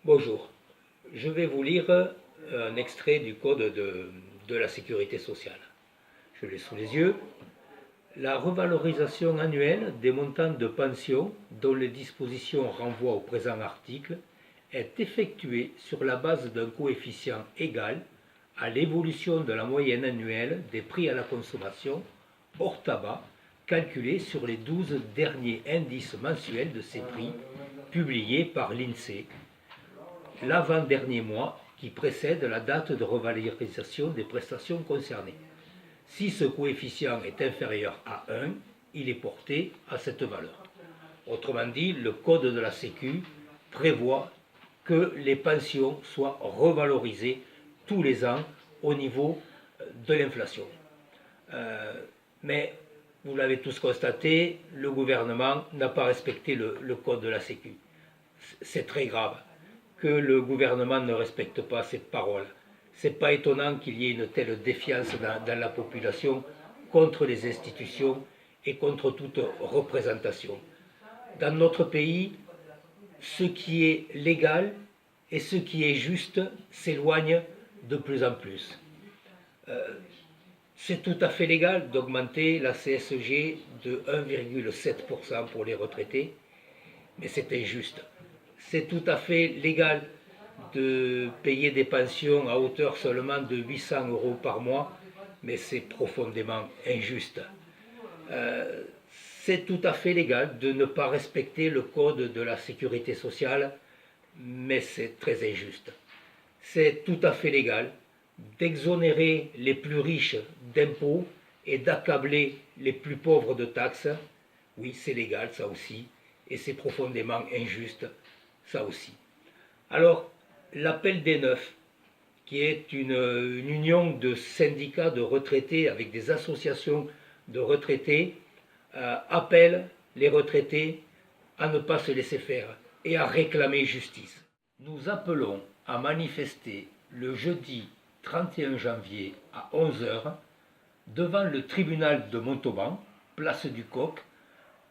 Bonjour, je vais vous lire un extrait du Code de la sécurité sociale. Je l'ai sous les yeux. La revalorisation annuelle des montants de pension dont les dispositions renvoient au présent article est effectuée sur la base d'un coefficient égal à l'évolution de la moyenne annuelle des prix à la consommation hors tabac calculé sur les 12 derniers indices mensuels de ces prix publiés par l'INSEE l'avant-dernier mois qui précède la date de revalorisation des prestations concernées. Si ce coefficient est inférieur à 1, il est porté à cette valeur. Autrement dit, le Code de la Sécu prévoit que les pensions soient revalorisées tous les ans au niveau de l'inflation. Mais vous l'avez tous constaté, le gouvernement n'a pas respecté le Code de la Sécu. C'est très grave que le gouvernement ne respecte pas ses paroles. Ce n'est pas étonnant qu'il y ait une telle défiance dans la population contre les institutions et contre toute représentation. Dans notre pays, ce qui est légal et ce qui est juste s'éloignent de plus en plus. C'est tout à fait légal d'augmenter la CSG de 1,7% pour les retraités, mais c'est injuste. C'est tout à fait légal de payer des pensions à hauteur seulement de 800 € par mois, mais c'est profondément injuste. C'est tout à fait légal de ne pas respecter le code de la sécurité sociale, mais c'est très injuste. C'est tout à fait légal d'exonérer les plus riches d'impôts et d'accabler les plus pauvres de taxes. Oui, c'est légal, ça aussi, et c'est profondément injuste, ça aussi. Alors, l'appel des neufs, qui est une union de syndicats de retraités avec des associations de retraités, appelle les retraités à ne pas se laisser faire et à réclamer justice. Nous appelons à manifester le jeudi 31 janvier à 11 h devant le tribunal de Montauban, place du Coq,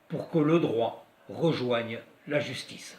pour que le droit rejoigne la justice.